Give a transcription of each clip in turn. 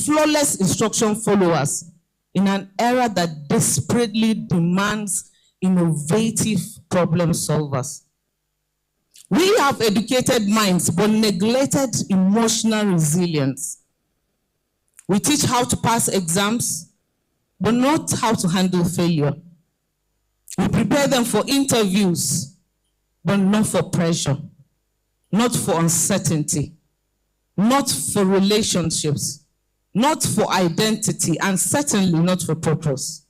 flawless instruction followers in an era that desperately demands innovative problem solvers. We have educated minds but neglected emotional resilience. We teach how to pass exams, but not how to handle failure. We prepare them for interviews, but not for pressure, not for uncertainty, not for relationships, not for identity, and certainly not for purpose.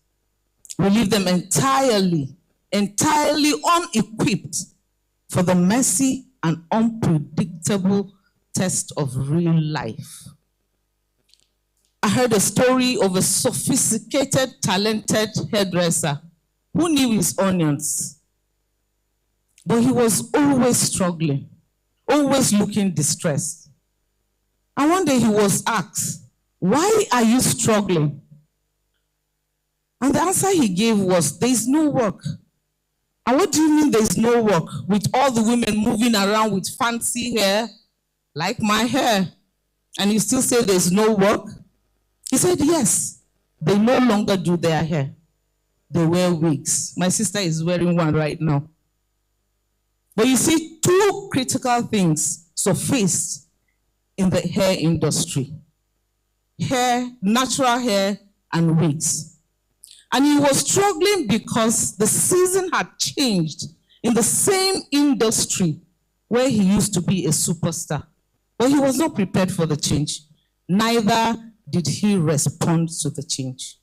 We leave them entirely unequipped for the messy and unpredictable test of real life. I heard a story of a sophisticated, talented hairdresser who knew his onions, but he was always struggling, always looking distressed. And one day he was asked, "Why are you struggling?" And the answer he gave was, "There is no work." "And what do you mean there is no work? With all the women moving around with fancy hair, like my hair, and you still say there is no work?" He said, "Yes, they no longer do their hair. They wear wigs." My sister is wearing one right now. But you see, two critical things surfaced in the hair industry: hair, natural hair, and wigs. And he was struggling because the season had changed in the same industry where he used to be a superstar. But he was not prepared for the change. Neither did he respond to the change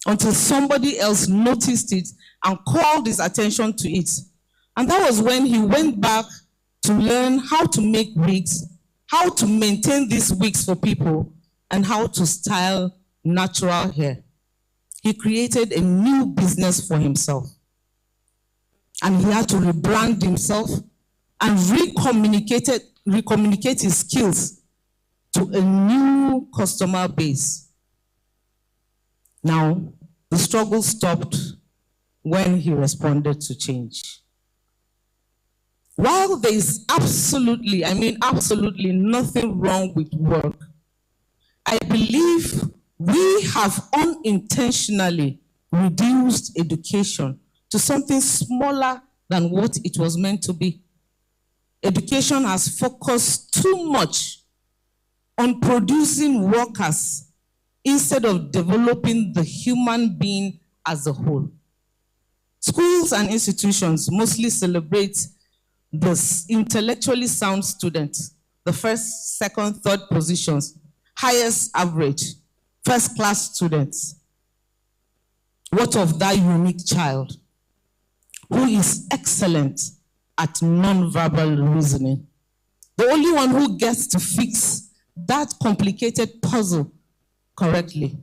until somebody else noticed it and called his attention to it. And that was when he went back to learn how to make wigs, how to maintain these wigs for people, and how to style natural hair. He created a new business for himself. And he had to rebrand himself and recommunicate his skills to a new customer base. Now, the struggle stopped when he responded to change. While there is absolutely nothing wrong with work, I believe we have unintentionally reduced education to something smaller than what it was meant to be. Education has focused too much on producing workers instead of developing the human being as a whole. Schools and institutions mostly celebrate the intellectually sound students, the first, second, third positions, highest average, first-class students. What of that unique child who is excellent at non-verbal reasoning? The only one who gets to fix that complicated puzzle correctly.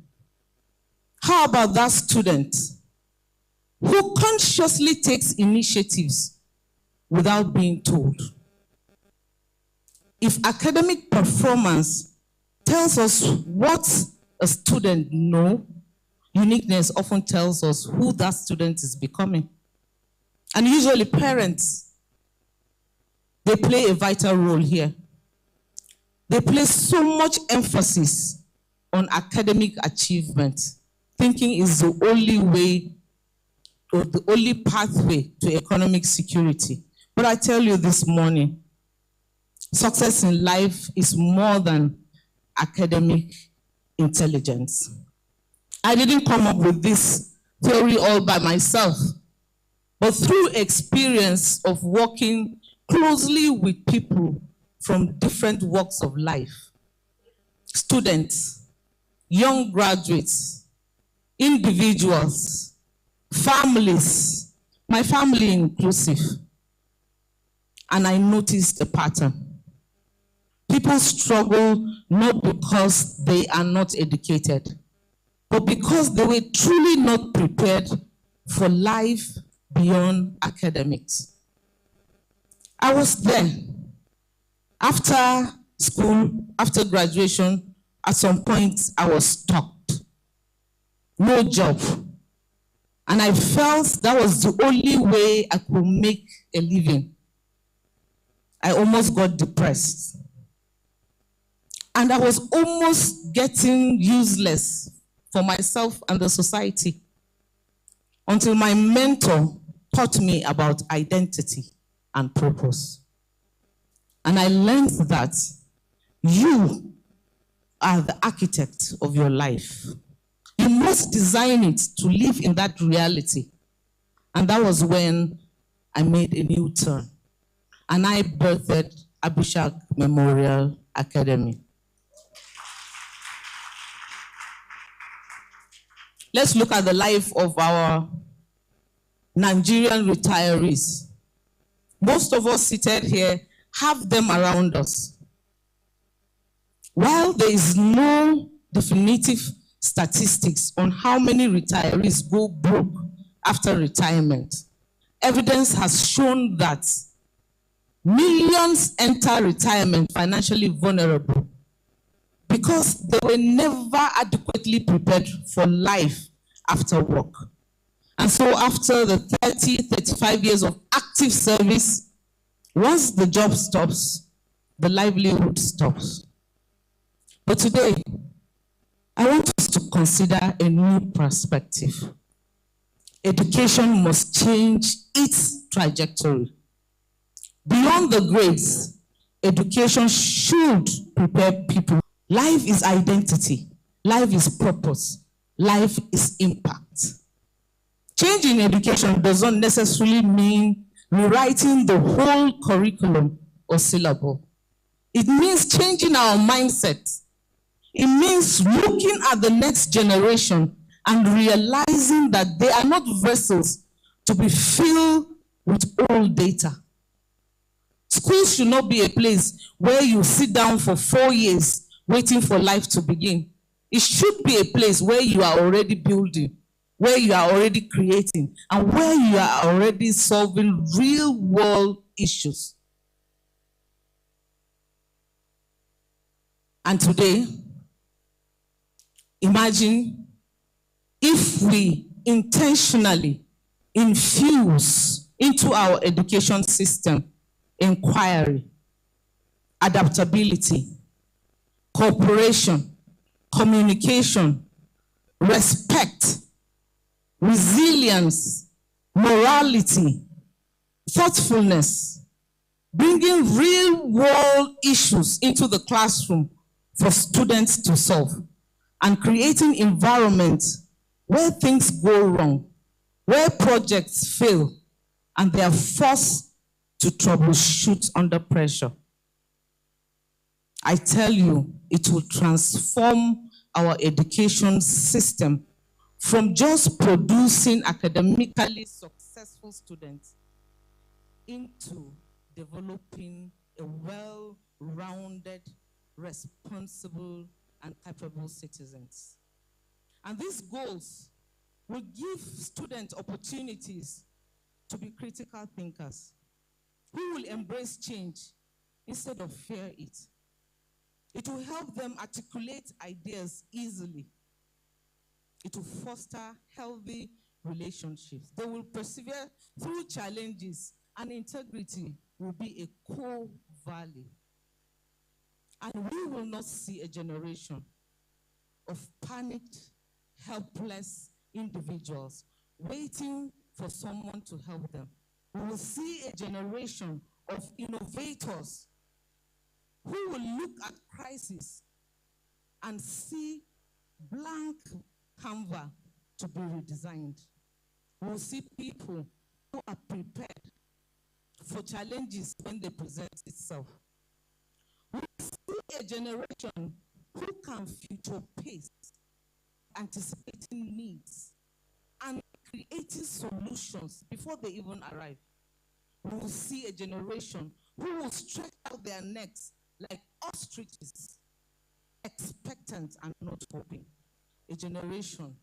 How about that student who consciously takes initiatives without being told? If academic performance tells us what a student knows, uniqueness often tells us who that student is becoming. And usually parents, they play a vital role here. They place so much emphasis on academic achievement, thinking is the only way or the only pathway to economic security. But I tell you this morning, success in life is more than academic intelligence. I didn't come up with this theory all by myself, but through experience of working closely with people from different walks of life. Students, young graduates, individuals, families, my family inclusive. And I noticed a pattern. People struggle not because they are not educated, but because they were truly not prepared for life beyond academics. I was there. After school, after graduation, at some point I was stuck. No job. And I felt that was the only way I could make a living. I almost got depressed. And I was almost getting useless for myself and the society until my mentor taught me about identity and purpose. And I learned that you are the architect of your life. You must design it to live in that reality. And that was when I made a new turn. And I birthed Abishak Memorial Academy. Let's look at the life of our Nigerian retirees. Most of us seated here have them around us. While there is no definitive statistics on how many retirees go broke after retirement, evidence has shown that millions enter retirement financially vulnerable because they were never adequately prepared for life after work. And so after the 30, 35 years of active service, once the job stops, the livelihood stops. But today, I want us to consider a new perspective. Education must change its trajectory. Beyond the grades, education should prepare people. Life is identity. Life is purpose. Life is impact. Change in education does not necessarily mean rewriting the whole curriculum or syllabus. It means changing our mindset. It means looking at the next generation and realizing that they are not vessels to be filled with old data. Schools should not be a place where you sit down for 4 years waiting for life to begin. It should be a place where you are already building, where you are already creating, and where you are already solving real-world issues. And today, imagine if we intentionally infuse into our education system inquiry, adaptability, cooperation, communication, respect, resilience, morality, thoughtfulness, bringing real-world issues into the classroom for students to solve, and creating environments where things go wrong, where projects fail, and they are forced to troubleshoot under pressure. I tell you, it will transform our education system from just producing academically successful students into developing a well-rounded, responsible, and capable citizens. And these goals will give students opportunities to be critical thinkers who will embrace change instead of fear it. It will help them articulate ideas easily. It will foster healthy relationships. They will persevere through challenges, and integrity will be a core value. And we will not see a generation of panicked, helpless individuals waiting for someone to help them. We will see a generation of innovators who will look at crisis and see blank canvas to be redesigned. We will see people who are prepared for challenges when they present itself. We will see a generation who can future pace, anticipating needs, and creating solutions before they even arrive. We will see a generation who will stretch out their necks like ostriches, expectant and not hoping. A generation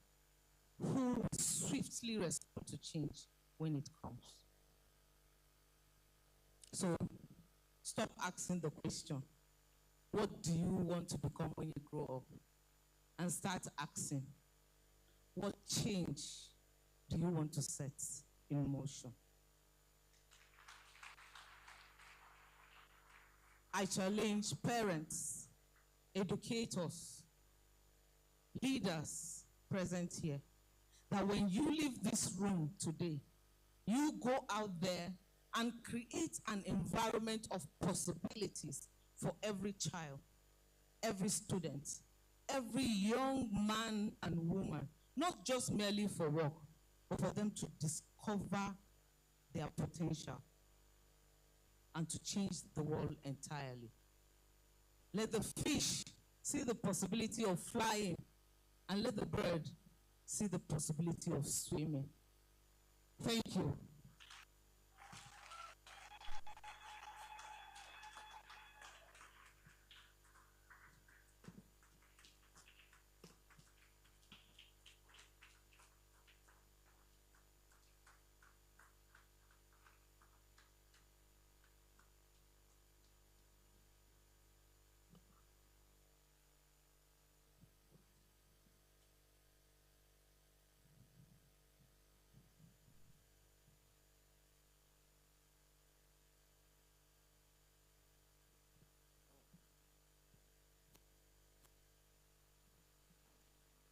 who will swiftly respond to change when it comes. So stop asking the question, what do you want to become when you grow up? And start asking, what change do you want to set in motion? I challenge parents, educators, leaders present here, that when you leave this room today, you go out there and create an environment of possibilities for every child, every student, every young man and woman, not just merely for work, but for them to discover their potential and to change the world entirely. Let the fish see the possibility of flying, and let the bird see the possibility of swimming. Thank you.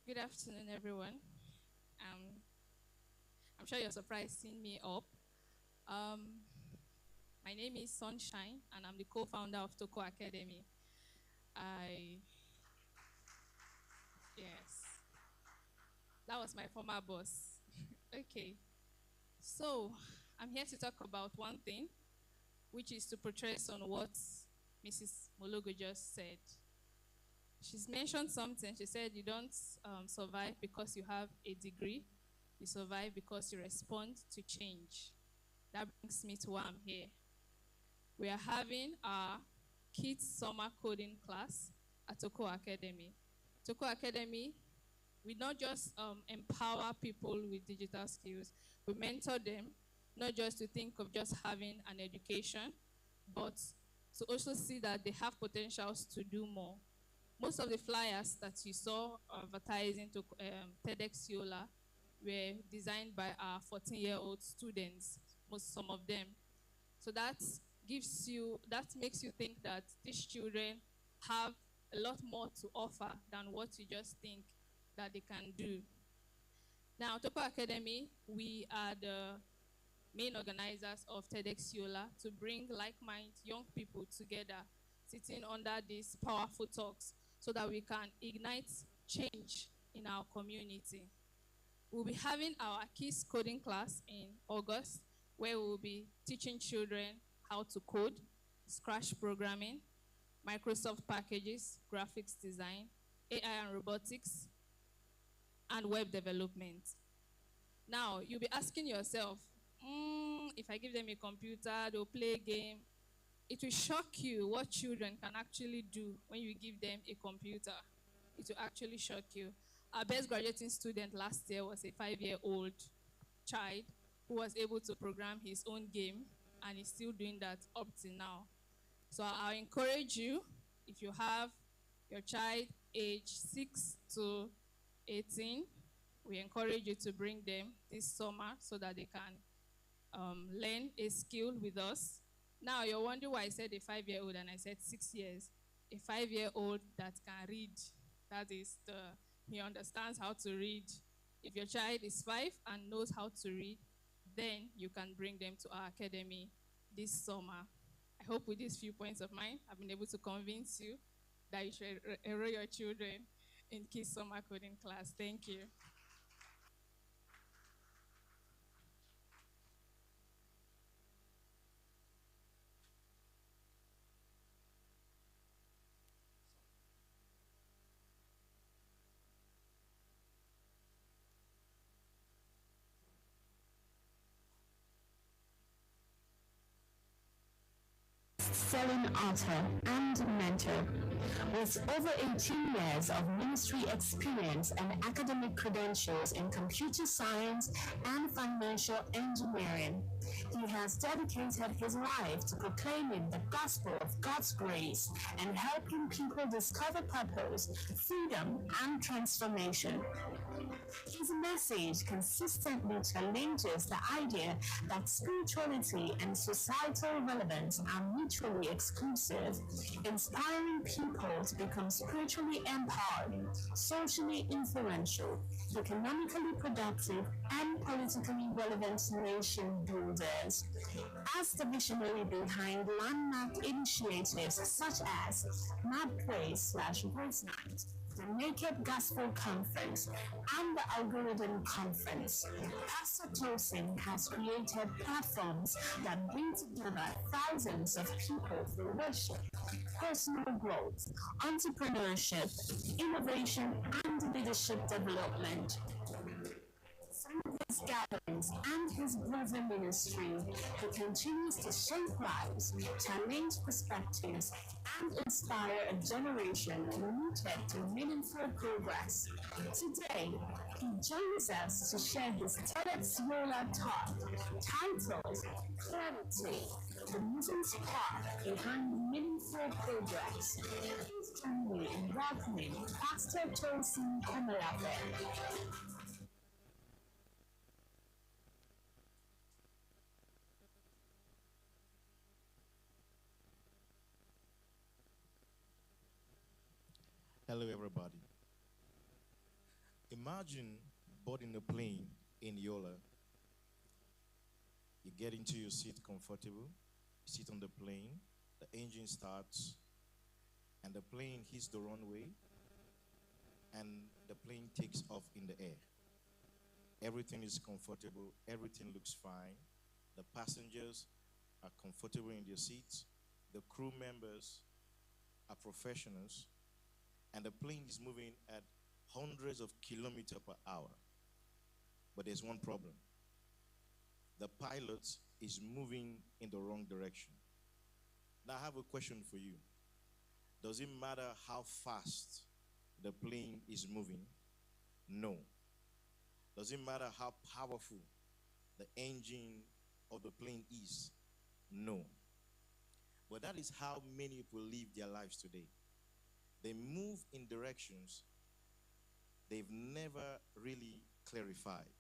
Good afternoon, everyone. I'm sure you're surprised seeing me up. My name is Sunshine, and I'm the co-founder of Toko Academy. Yes, that was my former boss. Okay, so I'm here to talk about one thing, which is to portray on what Mrs. Mologo just said. She's mentioned something. She said you don't survive because you have a degree. You survive because you respond to change. That brings me to why I'm here. We are having our kids summer coding class at Toko Academy. Toko Academy, we not just empower people with digital skills, we mentor them, not just to think of just having an education, but to also see that they have potentials to do more. Most of the flyers that you saw advertising to TEDx Yola were designed by our 14-year-old students, some of them. So that makes you think that these children have a lot more to offer than what you just think that they can do. Now, Toko Academy, we are the main organizers of TEDx Yola to bring like-minded young people together, sitting under these powerful talks so that we can ignite change in our community. We'll be having our KISS coding class in August, where we'll be teaching children how to code, Scratch programming, Microsoft packages, graphics design, AI and robotics, and web development. Now, you'll be asking yourself, if I give them a computer, they'll play a game. It will shock you what children can actually do when you give them a computer. It will actually shock you. Our best graduating student last year was a 5-year-old child who was able to program his own game, and he's still doing that up to now. So I encourage you, if you have your child age 6 to 18, we encourage you to bring them this summer so that they can learn a skill with us. Now, you're wondering why I said a 5-year-old and I said 6 years. A 5-year-old that can read. That is, he understands how to read. If your child is 5 and knows how to read, then you can bring them to our academy this summer. I hope with these few points of mine, I've been able to convince you that you should enroll your children in KISS summer coding class. Thank you. Selling author and mentor. With over 18 years of ministry experience and academic credentials in computer science and financial engineering, He has dedicated his life to proclaiming the gospel of God's grace and helping people discover purpose, freedom, and transformation. His message consistently challenges the idea that spirituality and societal relevance are mutually exclusive, inspiring people to become spiritually empowered, socially influential, economically productive, and politically relevant nation builders. As the visionary behind landmark initiatives such as Mad Praise/Voice Night, the Naked Gospel Conference, and the Algorithm Conference, Pastor Tosin has created platforms that bring together thousands of people for worship, personal growth, entrepreneurship, innovation, and leadership development. Through his gatherings and his brother ministry, he continues to shape lives, challenge perspectives, and inspire a generation rooted to meaningful progress. Today, he joins us to share his TEDx Yola talk titled Clarity, the moving spark behind meaningful progress. Please join me in welcoming Pastor Tosin Komolafe. Hello, everybody. Imagine boarding a plane in Yola. You get into your seat comfortable, you sit on the plane, the engine starts, and the plane hits the runway, and the plane takes off in the air. Everything is comfortable, everything looks fine. The passengers are comfortable in their seats, the crew members are professionals, and the plane is moving at hundreds of kilometers per hour. But there's one problem. The pilot is moving in the wrong direction. Now I have a question for you. Does it matter how fast the plane is moving? No. Does it matter how powerful the engine of the plane is? No. But that is how many people live their lives today. They move in directions they've never really clarified.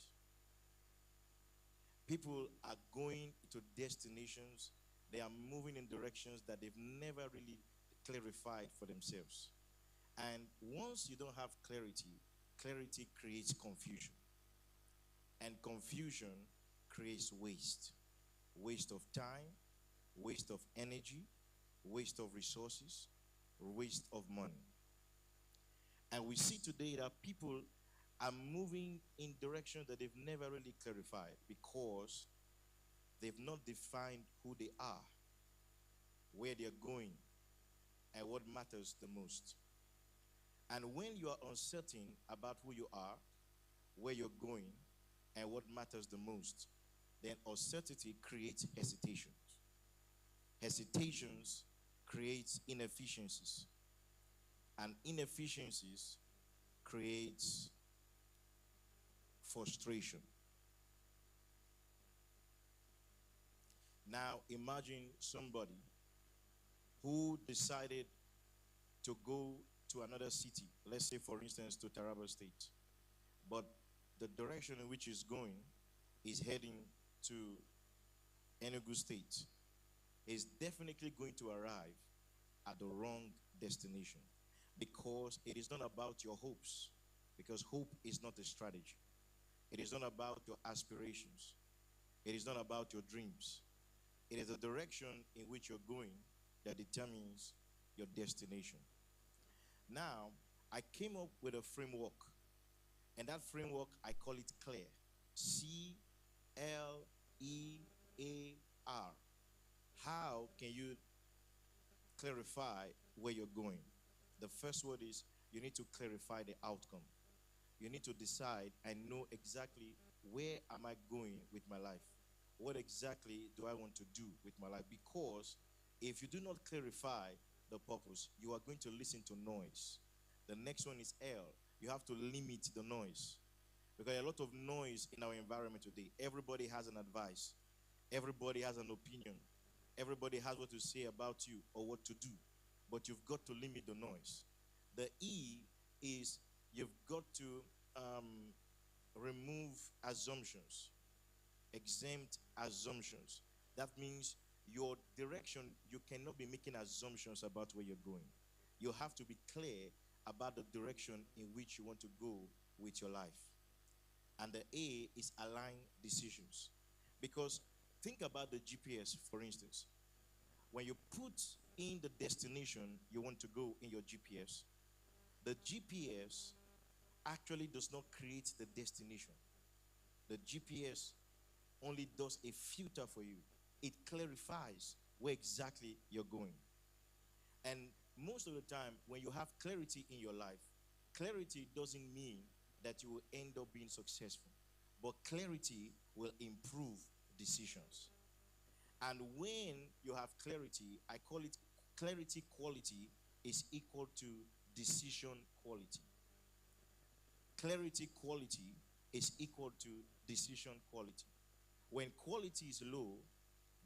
People are going to destinations, they are moving in directions that they've never really clarified for themselves. And once you don't have clarity, clarity creates confusion. And confusion creates waste. Waste of time, waste of energy, waste of resources, waste of money. And we see today that people are moving in directions that they've never really clarified because they've not defined who they are, where they're going, and what matters the most. And when you are uncertain about who you are, where you're going, and what matters the most, then uncertainty creates hesitations. Hesitations creates inefficiencies, and inefficiencies creates frustration. Now imagine somebody who decided to go to another city, let's say for instance to Taraba State, but the direction in which he's going is heading to Enugu State. Is definitely going to arrive at the wrong destination because it is not about your hopes, because hope is not a strategy. It is not about your aspirations. It is not about your dreams. It is the direction in which you're going that determines your destination. Now, I came up with a framework, and that framework, I call it CLEAR. C-L-E-A-R. How can you clarify where you're going? The first word is you need to clarify the outcome. You need to decide and know exactly where am I going with my life? What exactly do I want to do with my life? Because if you do not clarify the purpose, you are going to listen to noise. The next one is L. You have to limit the noise. Because a lot of noise in our environment today. Everybody has an advice. Everybody has an opinion. Everybody has what to say about you or what to do. But you've got to limit the noise. The E is you've got to remove assumptions, exempt assumptions. That means your direction, you cannot be making assumptions about where you're going. You have to be clear about the direction in which you want to go with your life. And the A is align decisions. Because think about the GPS, for instance. When you put in the destination you want to go in your GPS, the GPS actually does not create the destination. The GPS only does a filter for you. It clarifies where exactly you're going. And most of the time, when you have clarity in your life, clarity doesn't mean that you will end up being successful, but clarity will improve decisions. And when you have clarity, I call it clarity quality is equal to decision quality. Clarity quality is equal to decision quality. When quality is low,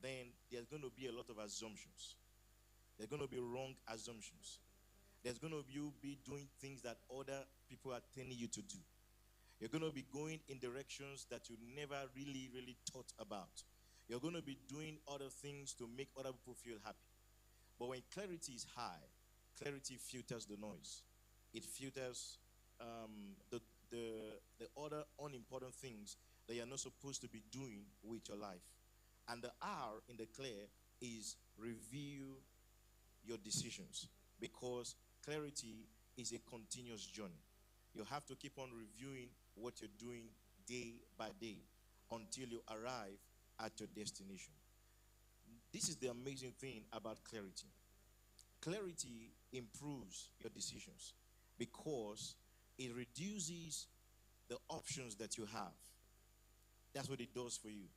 then there's going to be a lot of assumptions. There's going to be wrong assumptions. There's going to be doing things that other people are telling you to do. You're going to be going in directions that you never really thought about. You're going to be doing other things to make other people feel happy. But when clarity is high, clarity filters the noise. It filters the other unimportant things that you're not supposed to be doing with your life. And the R in the clear is review your decisions, because clarity is a continuous journey. You have to keep on reviewing what you're doing day by day until you arrive at your destination. This is the amazing thing about clarity. Clarity improves your decisions because it reduces the options that you have. That's what it does for you.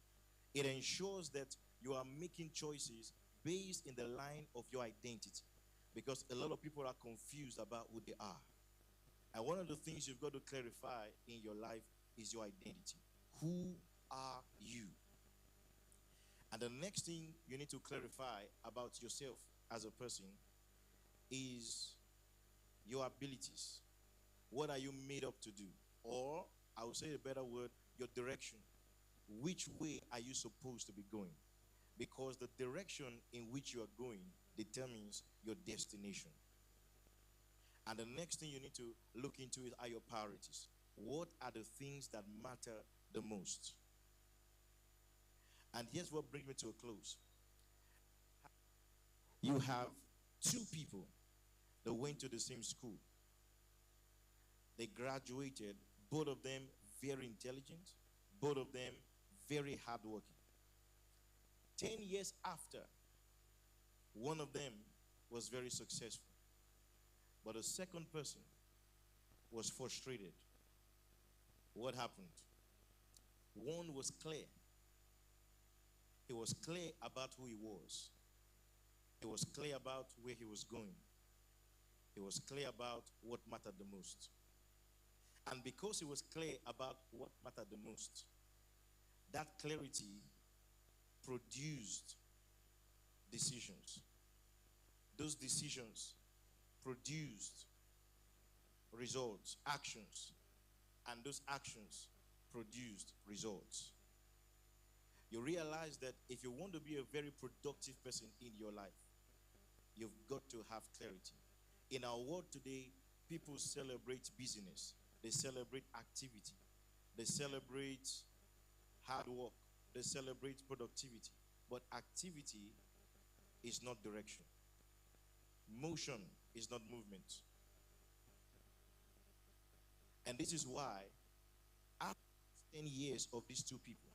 It ensures that you are making choices based in the line of your identity, because a lot of people are confused about who they are. And one of the things you've got to clarify in your life is your identity. Who are you? And the next thing you need to clarify about yourself as a person is your abilities. What are you made up to do? Or, I would say a better word, your direction. Which way are you supposed to be going? Because the direction in which you are going determines your destination. And the next thing you need to look into are your priorities. What are the things that matter the most? And here's what brings me to a close. You have two people that went to the same school. They graduated, both of them very intelligent, both of them very hardworking. 10 years after, one of them was very successful, but the second person was frustrated. What happened? One was clear. He was clear about who he was. He was clear about where he was going. He was clear about what mattered the most. And because he was clear about what mattered the most, that clarity produced decisions. Those decisions produced results, actions, and those actions produced results. You realize that if you want to be a very productive person in your life, you've got to have clarity. In our world today, people celebrate business. They celebrate activity. They celebrate hard work. They celebrate productivity. But activity is not direction. Motion is not movement. And this is why, after 10 years of these two people,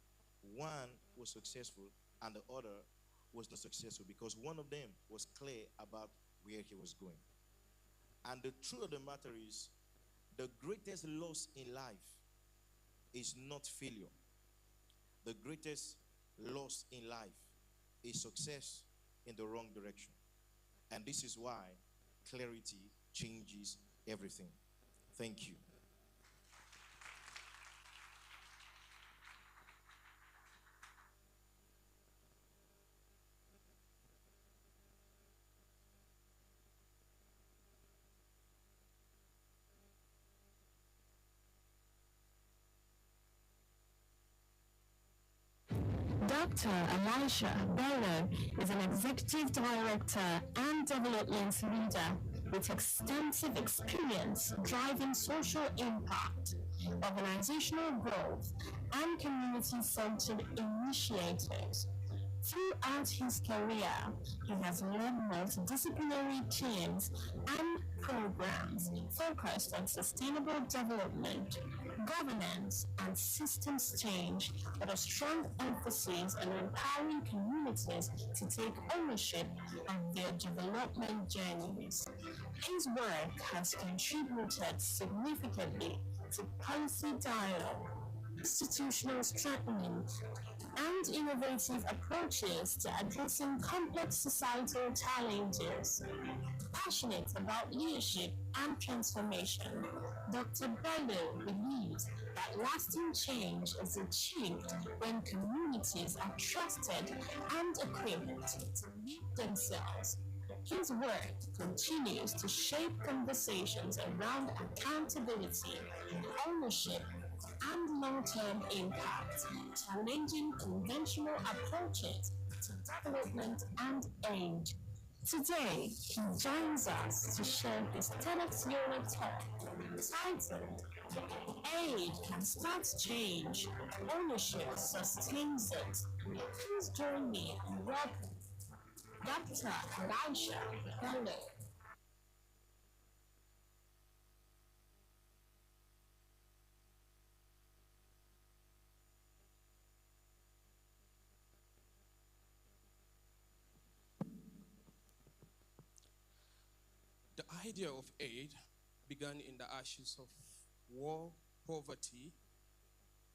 one was successful and the other was not successful, because one of them was clear about where he was going. And the truth of the matter is, the greatest loss in life is not failure. The greatest loss in life is success in the wrong direction. And this is why clarity changes everything. Thank you. Dr. Elisha Bello is an executive director and development leader with extensive experience driving social impact, organizational growth, and community-centered initiatives. Throughout his career, he has led multidisciplinary teams and programs focused on sustainable development, governance, and systems change with a strong emphasis on empowering communities to take ownership of their development journeys. His work has contributed significantly to policy dialogue, institutional strengthening, and innovative approaches to addressing complex societal challenges. Passionate about leadership and transformation, Dr. Bello believes that lasting change is achieved when communities are trusted and equipped to lead themselves. His work continues to shape conversations around accountability, ownership, and long-term impact, challenging conventional approaches to development and aid. Today, he joins us to share his TEDx Yola talk titled Aid Can Start Change, Ownership Sustains It. Please join me in welcoming Dr. Elisha Bello. The idea of aid began in the ashes of war, poverty,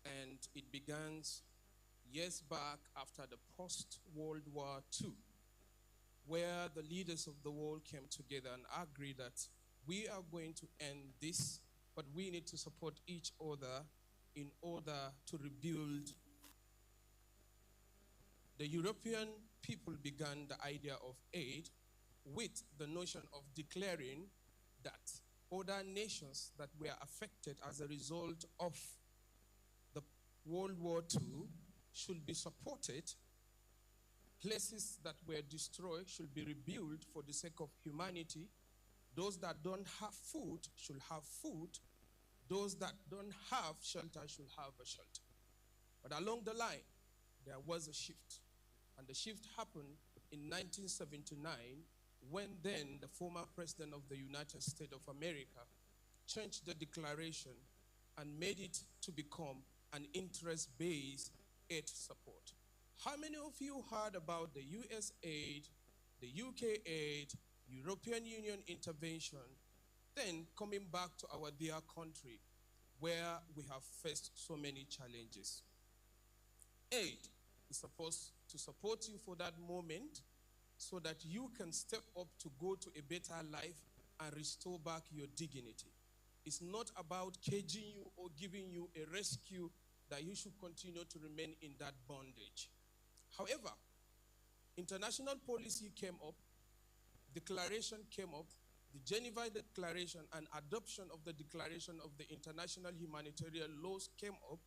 and it began years back after the post-World War II, where the leaders of the world came together and agreed that we are going to end this, but we need to support each other in order to rebuild. The European people began the idea of aid with the notion of declaring that other nations that were affected as a result of the World War II should be supported. Places that were destroyed should be rebuilt for the sake of humanity. Those that don't have food should have food. Those that don't have shelter should have a shelter. But along the line, there was a shift. And the shift happened in 1979 when then the former president of the United States of America changed the declaration and made it to become an interest-based aid support. How many of you heard about the US aid, the UK aid, European Union intervention, then coming back to our dear country where we have faced so many challenges? Aid is supposed to support you for that moment so that you can step up to go to a better life and restore back your dignity. It's not about caging you or giving you a rescue that you should continue to remain in that bondage. However, international policy came up, declaration came up, the Geneva Declaration and adoption of the Declaration of the International Humanitarian Laws came up,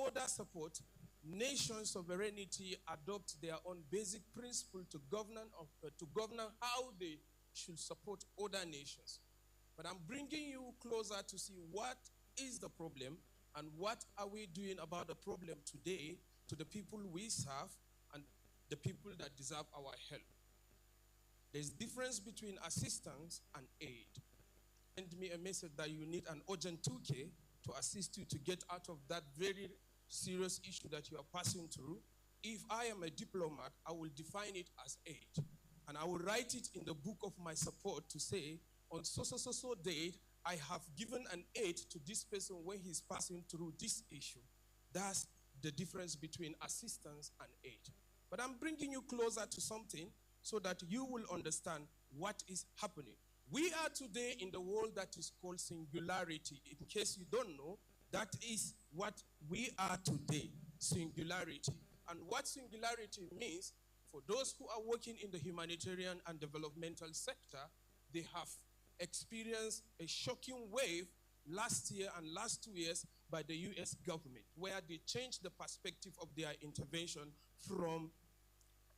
other support, nation sovereignty adopt their own basic principle to govern how they should support other nations. But I'm bringing you closer to see what is the problem and what are we doing about the problem today to the people we serve and the people that deserve our help. There's difference between assistance and aid. Send me a message that you need an urgent 2K to assist you to get out of that very serious issue that you are passing through. If I am a diplomat, I will define it as aid. And I will write it in the book of my support to say, on so date, I have given an aid to this person when he's passing through this issue. That's the difference between assistance and aid. But I'm bringing you closer to something so that you will understand what is happening. We are today in the world that is called singularity. In case you don't know, that is what we are today, singularity. And what singularity means, for those who are working in the humanitarian and developmental sector, they have experienced a shocking wave last year and last 2 years by the US government, where they changed the perspective of their intervention from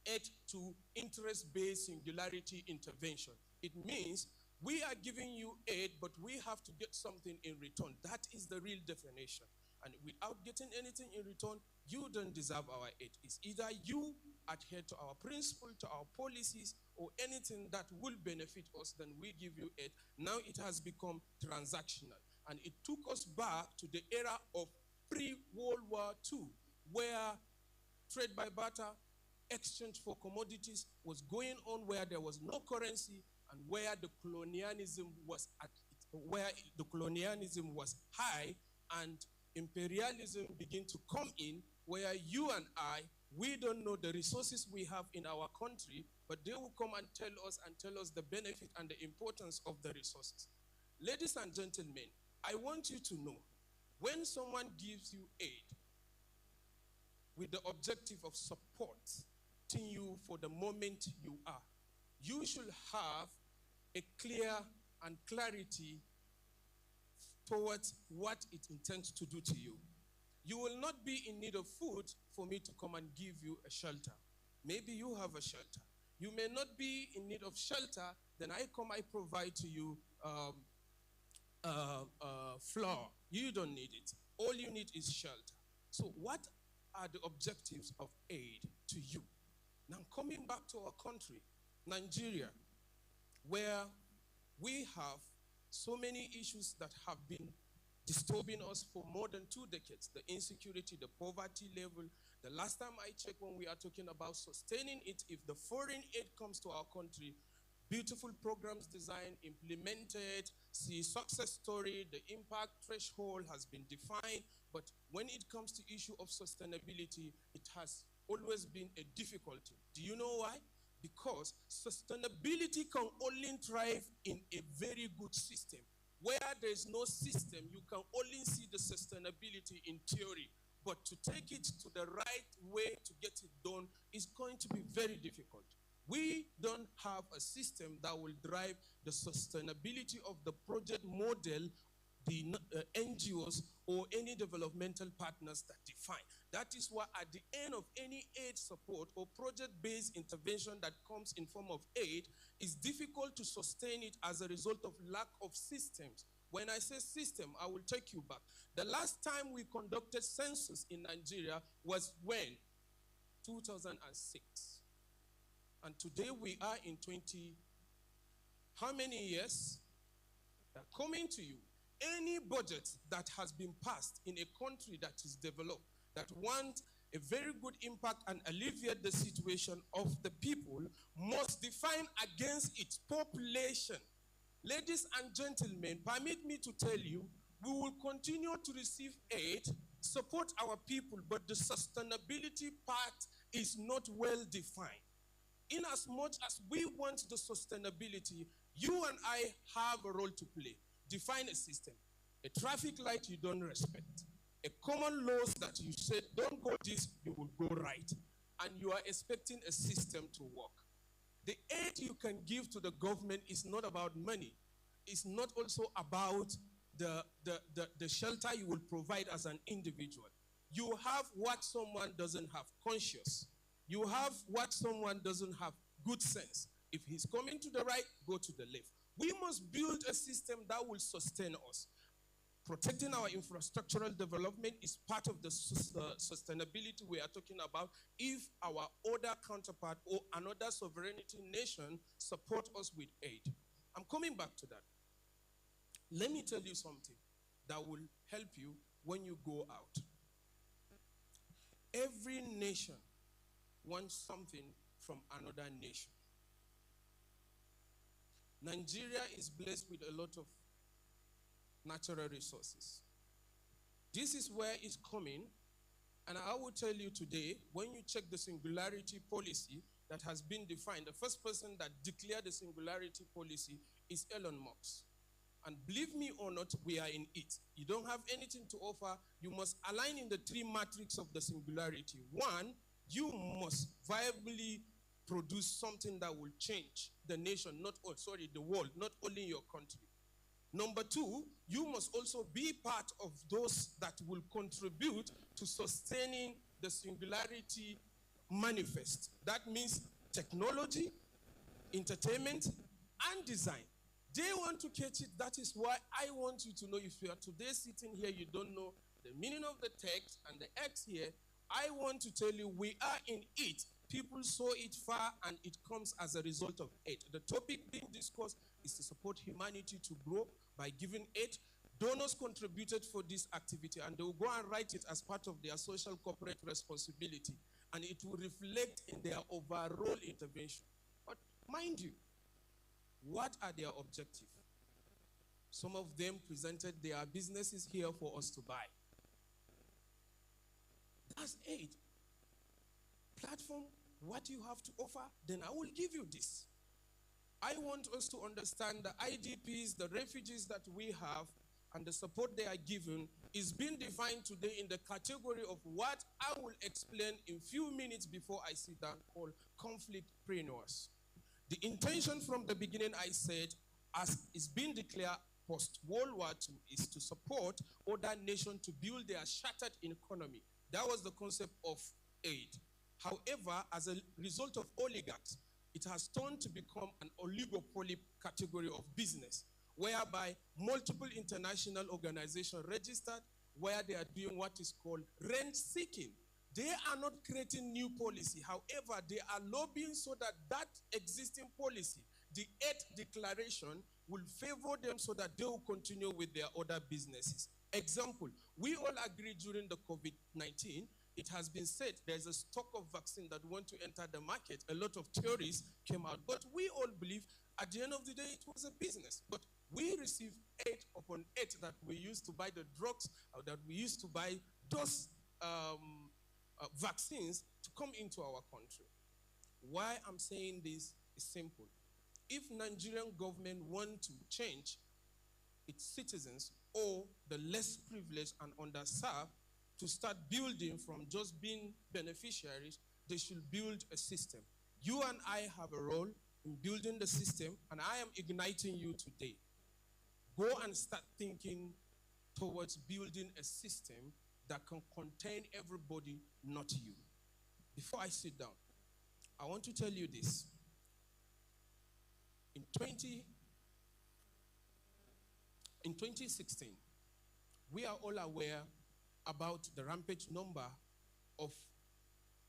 aid to interest-based singularity intervention. It means we are giving you aid, but we have to get something in return. That is the real definition. And without getting anything in return, you don't deserve our aid. It's either you adhere to our principle, to our policies, or anything that will benefit us, then we give you aid. Now it has become transactional. And it took us back to the era of pre-World War II, where trade by barter, exchange for commodities was going on, where there was no currency, and where the colonialism was high, and imperialism began to come in, where you and I, we don't know the resources we have in our country, but they will come and tell us the benefit and the importance of the resources. Ladies and gentlemen, I want you to know, when someone gives you aid with the objective of supporting you for the moment you are, you should have a clear and clarity towards what it intends to do to you. You will not be in need of food for me to come and give you a shelter. Maybe you have a shelter. You may not be in need of shelter, then I provide to you flour. You don't need it. All you need is shelter. So what are the objectives of aid to you? Now, coming back to our country, Nigeria, where we have so many issues that have been disturbing us for more than 2 decades. The insecurity, the poverty level. The last time I checked, when we are talking about sustaining it, if the foreign aid comes to our country, beautiful programs designed, implemented, see success story, the impact threshold has been defined, but when it comes to issue of sustainability, it has always been a difficulty. Do you know why? Because sustainability can only thrive in a very good system. Where there is no system, you can only see the sustainability in theory. But to take it to the right way to get it done is going to be very difficult. We don't have a system that will drive the sustainability of the project model the NGOs or any developmental partners that define. That is why at the end of any aid support or project-based intervention that comes in form of aid, it's difficult to sustain it as a result of lack of systems. When I say system, I will take you back. The last time we conducted census in Nigeria was when? 2006. And today we are in 20, how many years? Coming to you. Any budget that has been passed in a country that is developed, that wants a very good impact and alleviate the situation of the people, must define against its population. Ladies and gentlemen, permit me to tell you, we will continue to receive aid, support our people, but the sustainability part is not well defined. In as much as we want the sustainability, you and I have a role to play. Define a system. A traffic light you don't respect. A common laws that you said, don't go this, you will go right. And you are expecting a system to work. The aid you can give to the government is not about money. It's not also about the shelter you will provide as an individual. You have what someone doesn't have, conscience. You have what someone doesn't have, good sense. If he's coming to the right, go to the left. We must build a system that will sustain us. Protecting our infrastructural development is part of the sustainability we are talking about if our other counterpart or another sovereignty nation support us with aid. I'm coming back to that. Let me tell you something that will help you when you go out. Every nation wants something from another nation. Nigeria is blessed with a lot of natural resources. This is where it's coming, and I will tell you today, when you check the singularity policy that has been defined, the first person that declared the singularity policy is Elon Musk. And believe me or not, we are in it. You don't have anything to offer. You must align in the three matrix of the singularity. One, you must viably produce something that will change the nation, the world, not only your country. Number two, you must also be part of those that will contribute to sustaining the singularity manifest. That means technology, entertainment, and design. They want to catch it. That is why I want you to know, if you are today sitting here, you don't know the meaning of the text and the X here, I want to tell you we are in it. People saw it far and it comes as a result of aid. The topic being discussed is to support humanity to grow by giving aid. Donors contributed for this activity and they will go and write it as part of their social corporate responsibility, and it will reflect in their overall intervention. But mind you, what are their objectives? Some of them presented their businesses here for us to buy. That's aid. Platform, what you have to offer, then I will give you this. I want us to understand the IDPs, the refugees that we have, and the support they are given is being defined today in the category of what I will explain in few minutes before I sit down, called conflictpreneurs. The intention from the beginning, I said, as is being declared post-World War II, is to support other nations to build their shattered economy. That was the concept of aid. However, as a result of oligarchs, it has turned to become an oligopoly category of business, whereby multiple international organizations registered, where they are doing what is called rent seeking. They are not creating new policy. However, they are lobbying so that that existing policy, the Eighth Declaration, will favor them so that they will continue with their other businesses. Example, we all agree during the COVID-19, it has been said there's a stock of vaccine that want to enter the market. A lot of theories came out, but we all believe at the end of the day it was a business. But we received aid upon aid that we used to buy the drugs, or that we used to buy those vaccines to come into our country. Why I'm saying this is simple. If Nigerian government want to change its citizens or the less privileged and underserved to start building from just being beneficiaries, they should build a system. You and I have a role in building the system, and I am igniting you today. Go and start thinking towards building a system that can contain everybody, not you. Before I sit down, I want to tell you this. In 2016, we are all aware about the rampant number of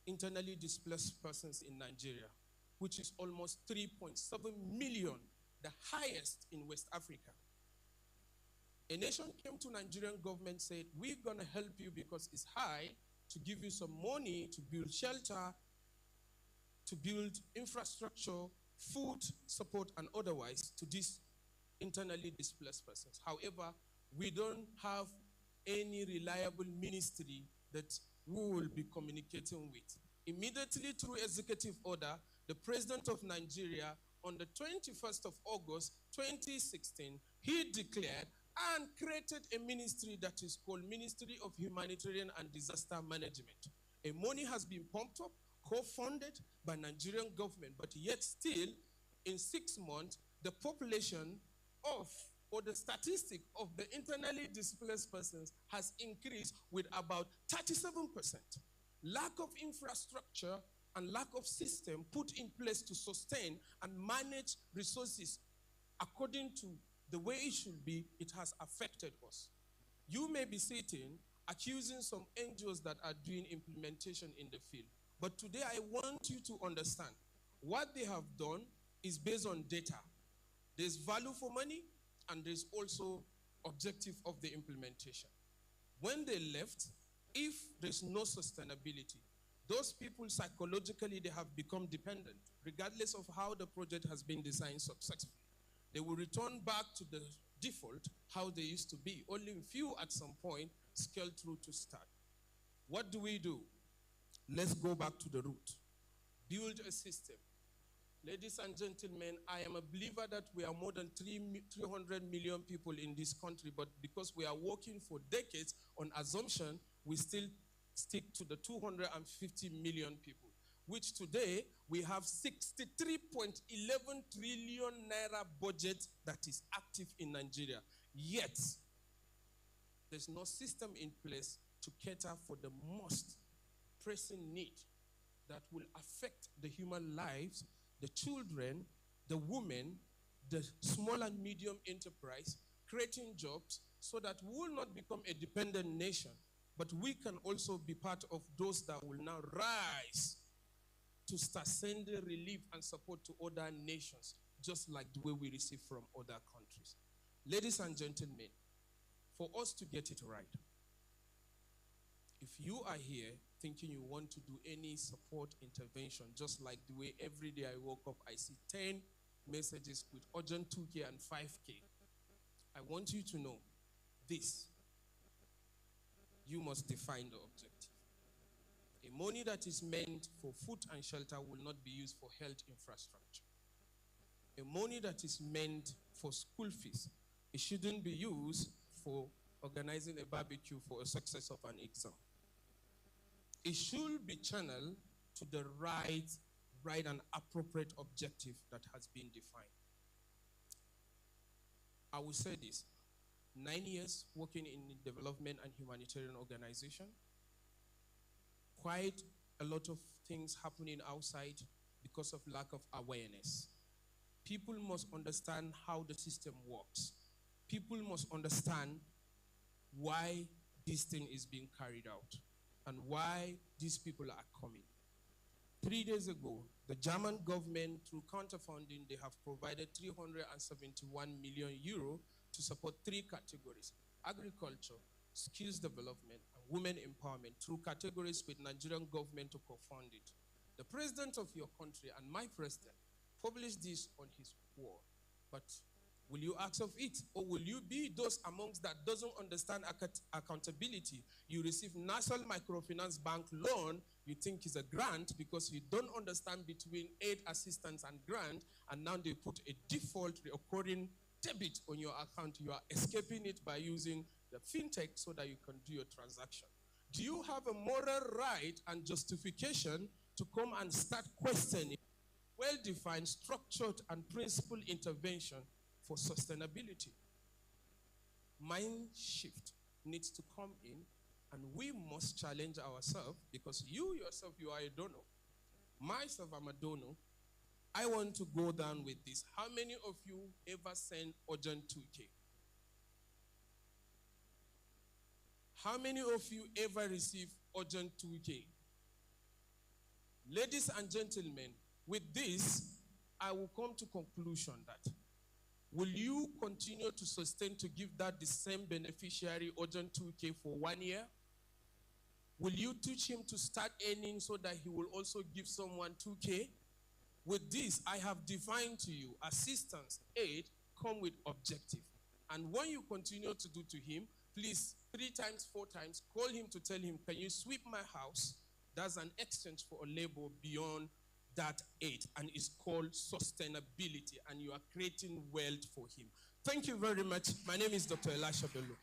internally displaced persons in Nigeria, which is almost 3.7 million, the highest in West Africa. A nation came to Nigerian government, said, we're going to help you because it's high, to give you some money to build shelter, to build infrastructure, food support, and otherwise to these internally displaced persons. However, we don't have any reliable ministry that we will be communicating with. Immediately through executive order, the President of Nigeria, on the 21st of August 2016, he declared and created a ministry that is called Ministry of Humanitarian and Disaster Management. A money has been pumped up, co-funded by Nigerian government, but yet still, in 6 months, the population of, or the statistic of the internally displaced persons has increased with about 37%. Lack of infrastructure and lack of system put in place to sustain and manage resources according to the way it should be, it has affected us. You may be sitting accusing some NGOs that are doing implementation in the field. But today I want you to understand what they have done is based on data. There's value for money, and there's also objective of the implementation. When they left, if there's no sustainability, those people psychologically, they have become dependent, regardless of how the project has been designed successfully. They will return back to the default, how they used to be. Only a few at some point scale through to start. What do? Let's go back to the root. Build a system. Ladies and gentlemen, I am a believer that we are more than 300 million people in this country, but because we are working for decades on assumption, we still stick to the 250 million people, which today we have 63.11 trillion naira budget that is active in Nigeria. Yet, There's no system in place to cater for the most pressing need that will affect the human lives, the children, the women, the small and medium enterprise, creating jobs so that we will not become a dependent nation, but we can also be part of those that will now rise to start sending relief and support to other nations, just like the way we receive from other countries. Ladies and gentlemen, for us to get it right, if you are here thinking you want to do any support intervention, just like the way every day I woke up, I see 10 messages with urgent 2K and 5K, I want you to know this. You must define the objective. A money that is meant for food and shelter will not be used for health infrastructure. A money that is meant for school fees, it shouldn't be used for organizing a barbecue for a success of an exam. It should be channeled to the right and appropriate objective that has been defined. I will say this. 9 years working in development and humanitarian organization, quite a lot of things happening outside because of lack of awareness. People must understand how the system works. People must understand why this thing is being carried out and why these people are coming. 3 days ago, the German government, through counterfunding, they have provided 371 million euro to support 3 categories: agriculture, skills development, and women empowerment, through categories with Nigerian government to co-fund it. The president of your country and my president published this on his wall. But will you ask of it? Or will you be those amongst that doesn't understand accountability? You receive National Microfinance Bank loan, you think is a grant because you don't understand between aid assistance and grant, and now they put a default recurring debit on your account. You are escaping it by using the fintech so that you can do your transaction. Do you have a moral right and justification to come and start questioning well-defined, structured, and principled intervention for sustainability? Mind shift needs to come in, and we must challenge ourselves, because you yourself, you are a donor. Myself, I'm a donor. I want to go down with this. How many of you ever send urgent 2K? How many of you ever receive urgent 2K? Ladies and gentlemen, with this, I will come to conclusion that will you continue to sustain to give that the same beneficiary urgent 2K for 1 year? Will you teach him to start earning so that he will also give someone 2K? With this, I have defined to you assistance, aid, come with objective. And when you continue to do to him, please, 3 times, 4 times, call him to tell him, can you sweep my house? That's an exchange for a labor beyond that aid, and it's called sustainability, and you are creating wealth for him. Thank you very much. My name is Dr. Elisha Bello.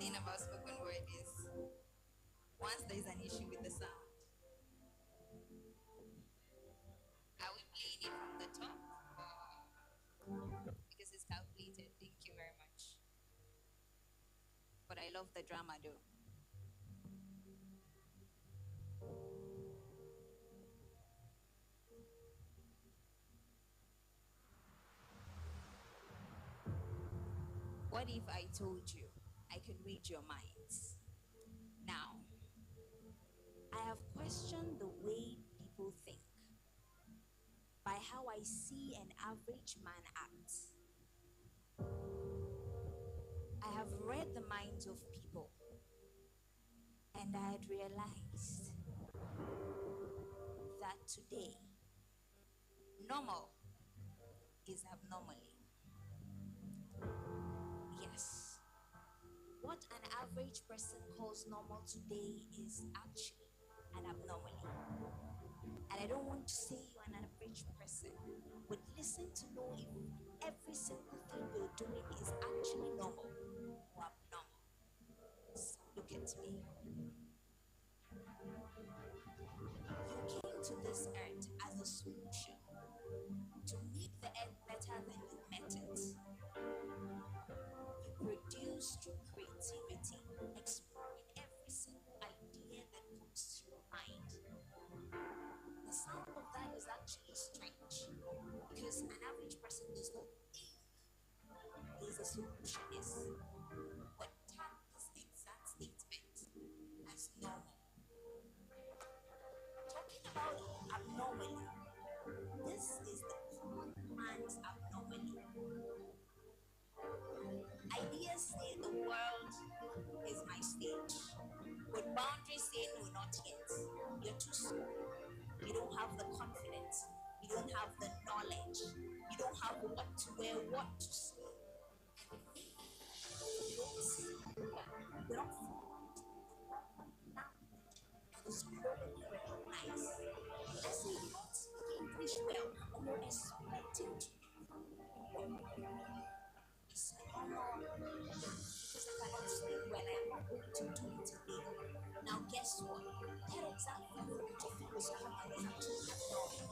thing about spoken word is once there's an issue with the sound, are we playing it from the top? Because it's calculated. Thank you very much. But I love the drama though. What if I told you I could read your minds? Now, I have questioned the way people think by how I see an average man act. I have read the minds of people, and I had realized that today, normal is abnormally. Yes. What an average person calls normal today is actually an abnormally. And I don't want to say you're an average person, but listen to know if every single thing you're doing is actually normal or abnormal. So look at me. You came to this earth as a solution to make the earth better than you met it. You produce through creativity, exploring every single idea that comes to your mind. The sound of that is actually strange because an average person does not think he's a solutionist, but tag this exact statement as normal. Talking about abnormally, this is the common man's abnormally. Ideas say the world is my stage, but boundaries say no, not yet. You're too small. You don't have the confidence. You don't have the knowledge. You don't have what to wear, what to say. You don't see. You don't now is globally recognized. Let's say you don't speak English well, and you're expecting to it's normal because I cannot speak well. I am not going to do it today. Now, guess what? That exact feeling that you feel is coming is actually abnormal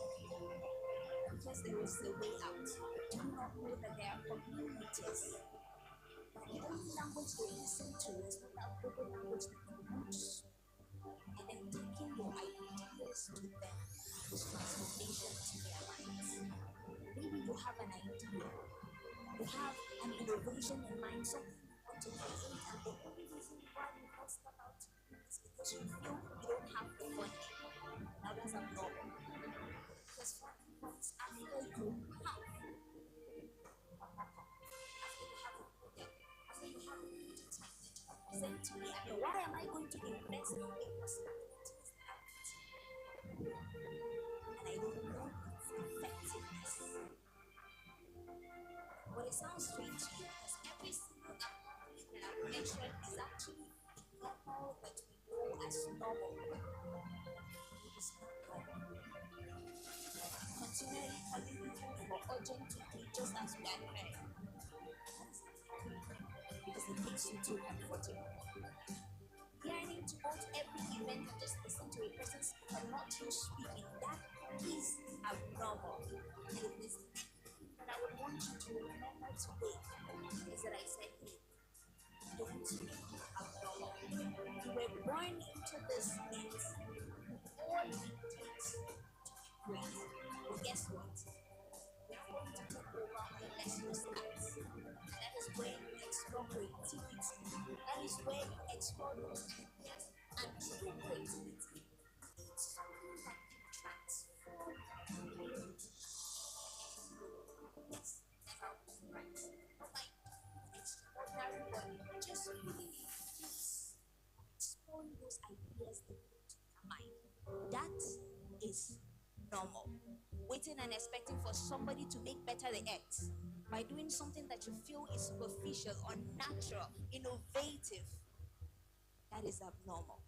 because there is a way out. Do you not know that there are communities that the only language they listen to is not that global language that you want to speak? And then taking your ideas to them is transformation to their minds. Maybe you have an idea. You have an innovation in mind, something you want to create, and the only reason why you can't step out is because you feel you don't have the funding. Now that's abnormal. Because funding comes after you have. After you have a product, after you have a prototype that you present to me. I mean, why am I going to invest in personalities that are and I don't know its effectiveness? But it sounds strange to you because every single abnormality that I've mentioned is actually normal that we know as normal. It's not normal. Continually calling people for urgent to be just as we are here. Because it makes you too comfortable. Yearning to go to every event and just listen to a person speak and not you speaking, that is abnormal. And if there's anything that I would want you to remember today is that I said, hey, don't be abnormal. You were born into this mess. All it takes to be great. But guess what? We're not going to take over unless you start. That is where you explore creativity. That is where you explore those ideas. And true creativity is something that can transform you. Yes, that's how it's right. Not like extraordinary, but just really exploring those ideas that come to your mind. That is normal. Waiting and expecting for somebody to make better the earth by doing something that you feel is superficial, unnatural, innovative, that is abnormal.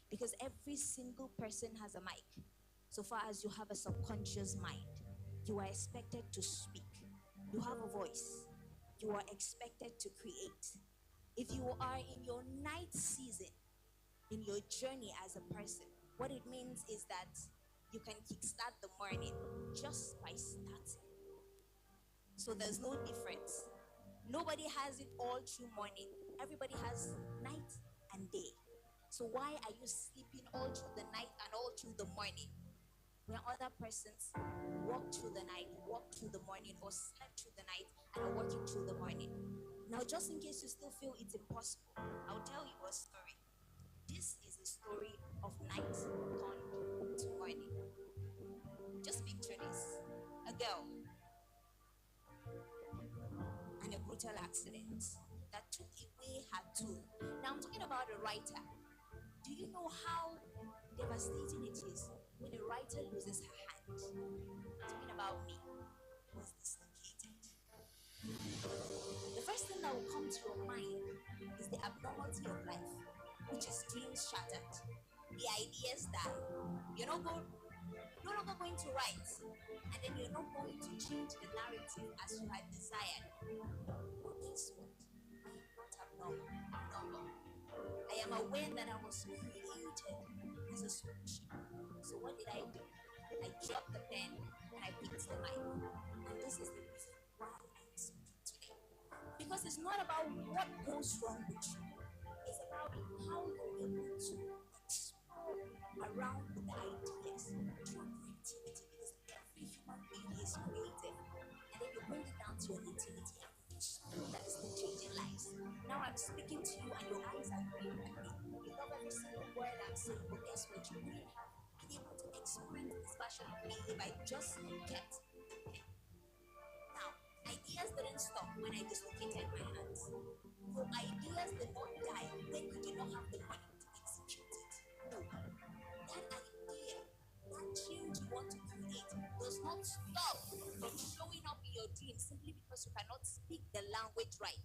Because every single person has a mic. So far as you have a subconscious mind, you are expected to speak. You have a voice. You are expected to create. If you are in your night season, in your journey as a person, what it means is that you can kickstart the morning just by starting. So there's no difference. Nobody has it all through morning. Everybody has night and day. So why are you sleeping all through the night and all through the morning when other persons walked through the night, walked through the morning, or slept through the night and are walking through the morning? Now, just in case you still feel it's impossible, I'll tell you a story. This is a story of night turned to morning. Just picture this. A girl and a brutal accident that took away her tool. Now I'm talking about a writer. Do you know how devastating it is when a writer loses her hand? I'm talking about me, was dislocated. The first thing that will come to your mind is the abnormality of life, which is dreams shattered. The ideas die. You're no longer going to write, and then you're not going to change the narrative as you had desired. But guess what? I am not abnormal. I'm normal. I am aware that I was created as a solution. So what did I do? I dropped the pen and I picked the mic. And this is the reason why I'm speaking today. Because it's not about what goes wrong with you. It's about how you're able to explore around with the ideas through creativity. Because every human being is creative. And then you bring it down to your intimity and that is still changing lives. Now I'm speaking to you and your eyes are green at me. You love every single word I'm saying, but guess what? You wouldn't have been able to experience this version of me if I just kept the pen. Now, ideas didn't stop when I dislocated my hands. Your ideas did not die when you did not have the money to execute it. No. That idea, that change you want to create does not stop from showing up in your dreams simply because you cannot speak the language right.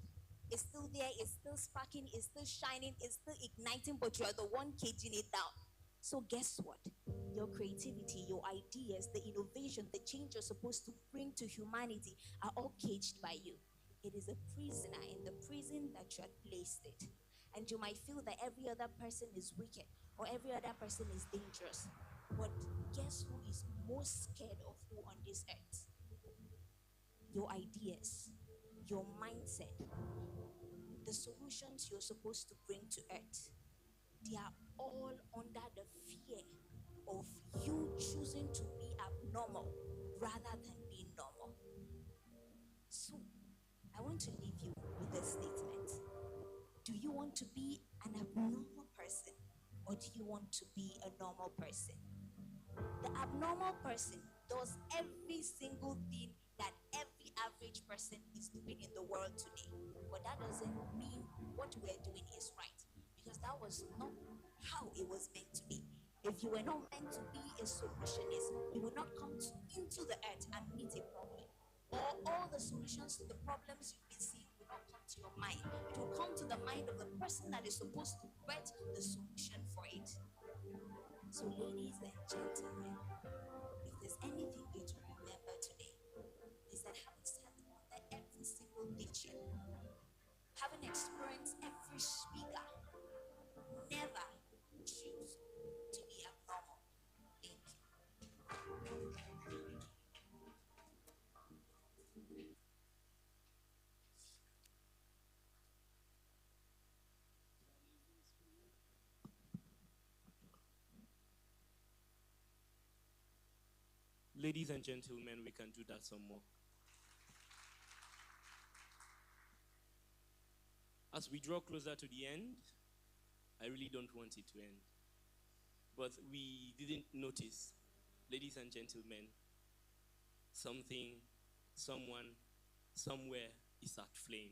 It's still there, it's still sparking, it's still shining, it's still igniting, but you are the one caging it down. So guess what? Your creativity, your ideas, the innovation, the change you're supposed to bring to humanity are all caged by you. It is a prisoner in the prison that you had placed it. And you might feel that every other person is wicked or every other person is dangerous. But guess who is most scared of who on this earth? Your ideas, your mindset, the solutions you're supposed to bring to earth. They are all under the fear of you choosing to be abnormal rather than being normal. So, I want to leave you with a statement. Do you want to be an abnormal person or do you want to be a normal person? The abnormal person does every single thing that every average person is doing in the world today. But that doesn't mean what we're doing is right, because that was not how it was meant to be. If you were not meant to be a solutionist, you will not come into the earth and meet a problem. Or all the solutions to the problems you've been seeing will not come to your mind. It will come to the mind of the person that is supposed to get the solution for it. So, ladies and gentlemen, if there's anything you to remember today, is that having sat under every single teaching, having experienced every speaker, never choose to be abnormal. Thank you. Ladies and gentlemen, we can do that some more. As we draw closer to the end, I really don't want it to end. But we didn't notice, ladies and gentlemen, something, someone, somewhere is at flame.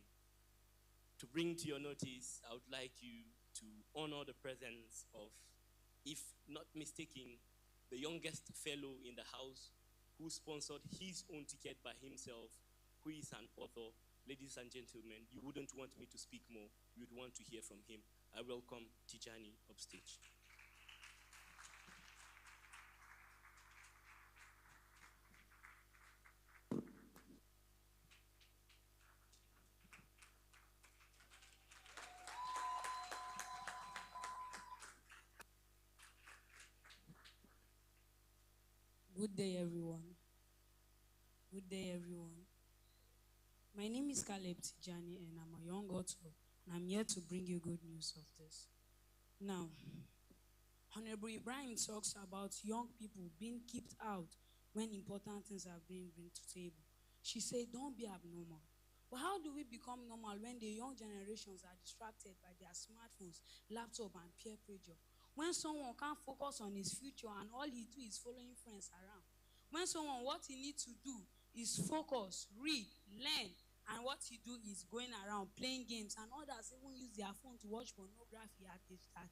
To bring to your notice, I would like you to honor the presence of, if not mistaken, the youngest fellow in the house who sponsored his own ticket by himself, who is an author. Ladies and gentlemen, you wouldn't want me to speak more. You'd want to hear from him. I welcome Tijani upstage. Good day, everyone. Good day, everyone. My name is Caleb Tijani, and I'm a young author, and I'm here to bring you good news of this. Now, Honorable Ibrahim talks about young people being kicked out when important things are being brought to table. She said, don't be abnormal. But how do we become normal when the young generations are distracted by their smartphones, laptop, and peer pressure? When someone can't focus on his future and all he do is following friends around. When someone, what he needs to do is focus, read, learn, and what he do is going around playing games, and others even use their phone to watch pornography at age 30.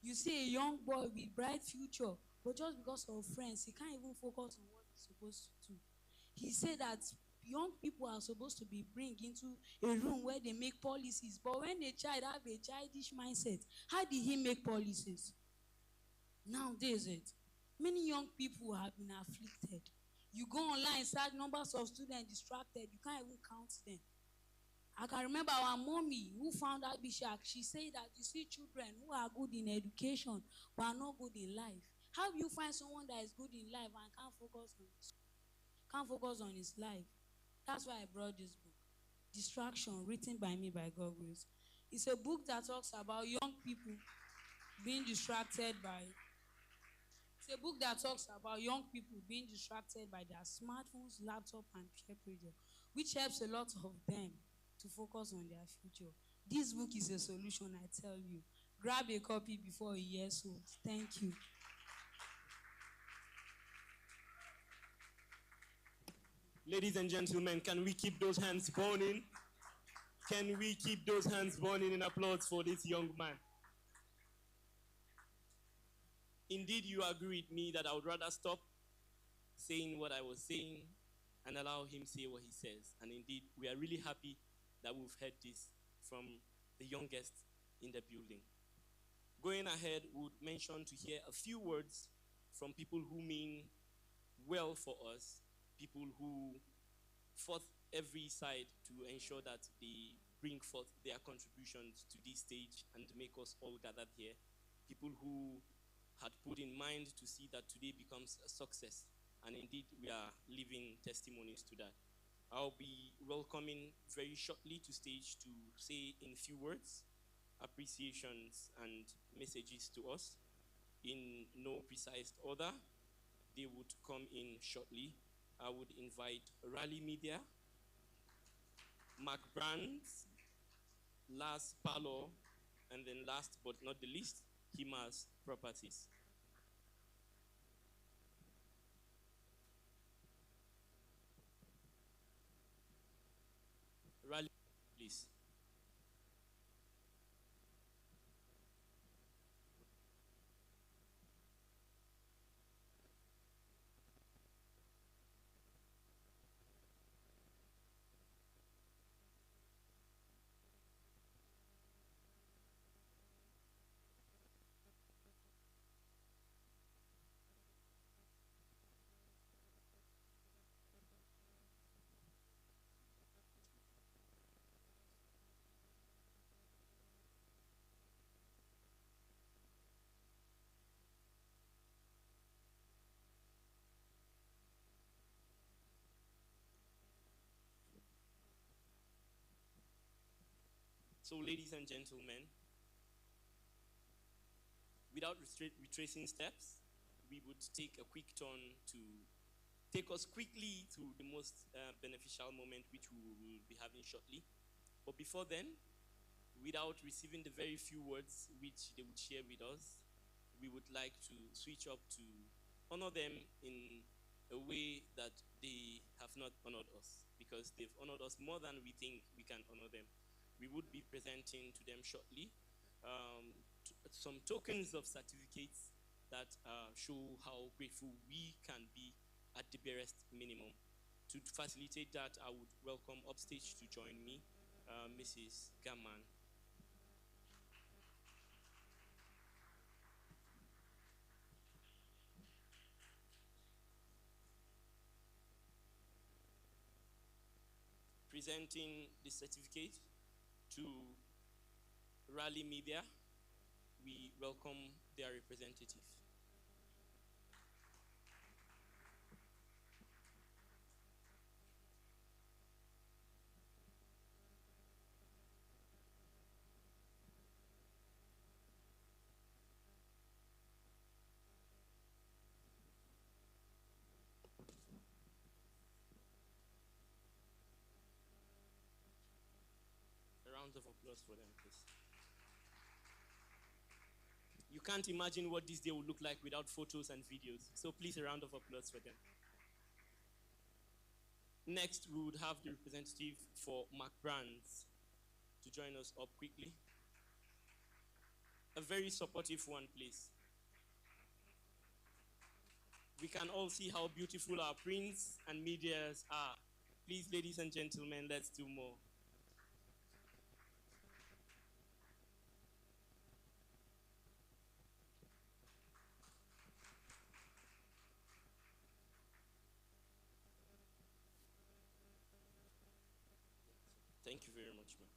You see a young boy with bright future, but just because of friends, he can't even focus on what he's supposed to do. He said that young people are supposed to be bring into a room where they make policies, but when a child have a childish mindset, how did he make policies? Nowadays, many young people have been afflicted. You go online, search numbers of students distracted, you can't even count them. I can remember our mommy who found out Bishak. She said that you see children who are good in education but are not good in life. How do you find someone that is good in life and can't focus on his life? That's why I brought this book, Distraction, written by me by God Grace. It's a book that talks about young people being distracted by. It's a book that talks about young people being distracted by their smartphones, laptop, and peer pressure, which helps a lot of them to focus on their future. This book is a solution, I tell you. Grab a copy before a year's old. Thank you. Ladies and gentlemen, can we keep those hands burning? Can we keep those hands burning in applause for this young man? Indeed, you agree with me that I would rather stop saying what I was saying and allow him say what he says. And indeed, we are really happy that we've heard this from the youngest in the building. Going ahead, we would mention to hear a few words from people who mean well for us, people who fought every side to ensure that they bring forth their contributions to this stage and make us all gathered here, people who had put in mind to see that today becomes a success. And indeed, we are living testimonies to that. I'll be welcoming very shortly to stage to say in few words appreciations and messages to us in no precise order. They would come in shortly. I would invite Rally Media, Mark Brands, Last Palo, and then last but not the least, Himas Properties. Rally, please. So, ladies and gentlemen, without retracing steps, we would take a quick turn to take us quickly to the most beneficial moment which we will be having shortly. But before then, without receiving the very few words which they would share with us, we would like to switch up to honor them in a way that they have not honored us, because they've honored us more than we think we can honor them. We would be presenting to them shortly some tokens of certificates that show how grateful we can be at the barest minimum. To facilitate that, I would welcome upstage to join me, Mrs. Gaman. Presenting the certificate to Rally Media, we welcome their representative. applause for them, please. You can't imagine what this day would look like without photos and videos. So please, a round of applause for them. Next, we would have the representative for McBrands to join us up quickly. A very supportive one, please. We can all see how beautiful our prints and medias are. Please, ladies and gentlemen, let's do more. Thank you very much, ma'am.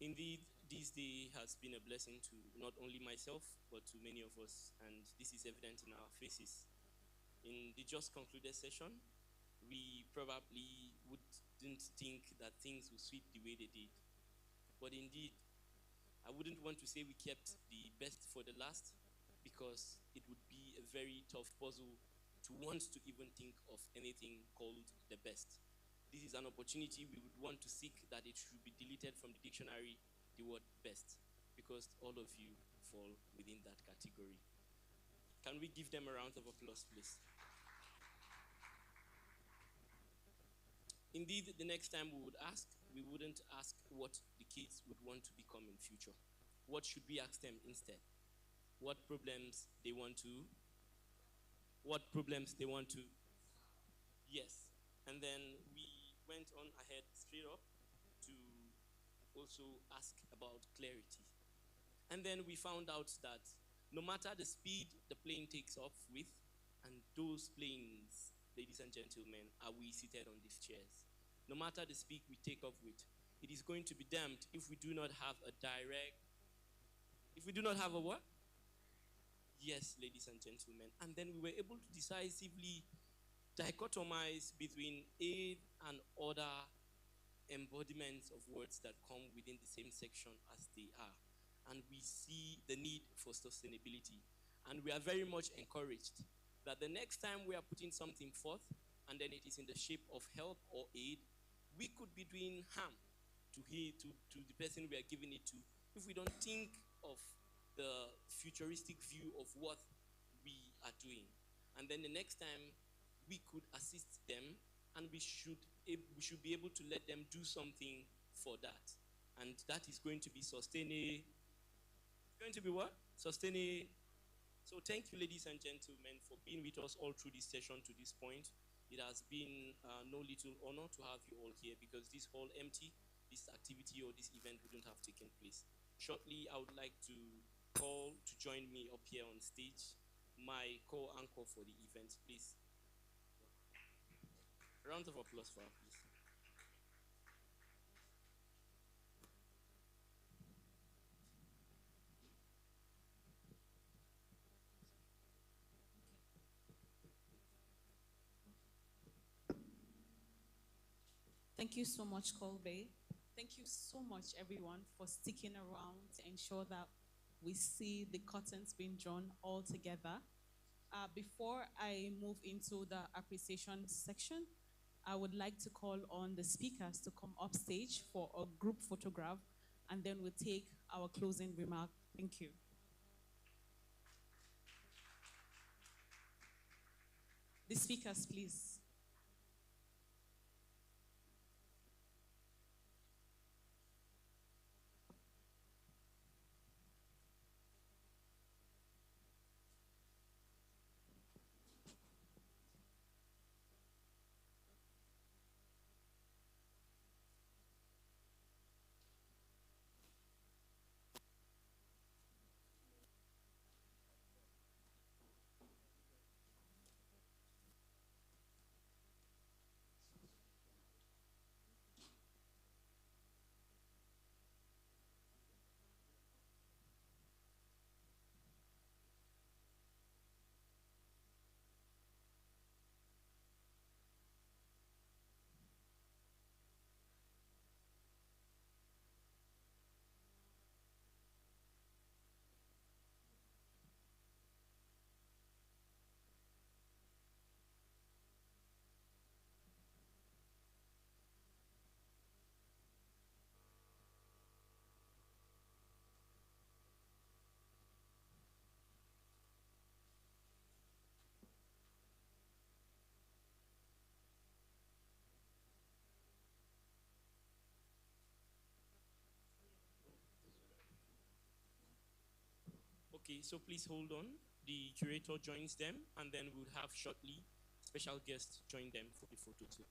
Indeed, this day has been a blessing to not only myself, but to many of us, and this is evident in our faces. In the just concluded session, we probably wouldn't think that things would sweep the way they did. But indeed, I wouldn't want to say we kept the best for the last, because it would be a very tough puzzle to want to even think of anything called the best. This is an opportunity we would want to seek that it should be deleted from the dictionary, the word best, because all of you fall within that category. Can we give them a round of applause, please? Indeed, the next time we wouldn't ask what the kids would want to become in future. What should we ask them instead? What problems they want to? Yes. And then we went on ahead straight up to also ask about clarity. And then we found out that no matter the speed the plane takes off with, and those planes, ladies and gentlemen, are we seated on these chairs. No matter the speed we take off with, it is going to be damned if we do not have a what? Yes, ladies and gentlemen. And then we were able to decisively dichotomize between aid and other embodiments of words that come within the same section as they are. And we see the need for sustainability. And we are very much encouraged that the next time we are putting something forth, and then it is in the shape of help or aid, we could be doing harm to the person we are giving it to if we don't think of the futuristic view of what we are doing. And then the next time we could assist them, and we should be able to let them do something for that. And that is going to be sustainable. It's going to be what? Sustainable. So thank you, ladies and gentlemen, for being with us all through this session to this point. It has been no little honor to have you all here, because this hall empty, this activity or this event wouldn't have taken place. Shortly, I would like to call to join me up here on stage my co-anchor for the event, please. A round of applause for her, please. Thank you so much, Colby. Thank you so much, everyone, for sticking around to ensure that we see the curtains being drawn all together. Before I move into the appreciation section, I would like to call on the speakers to come up stage for a group photograph, and then we'll take our closing remark. Thank you. The speakers, please. Okay, so please hold on. The curator joins them, and then we'll have shortly special guests join them for the photo too.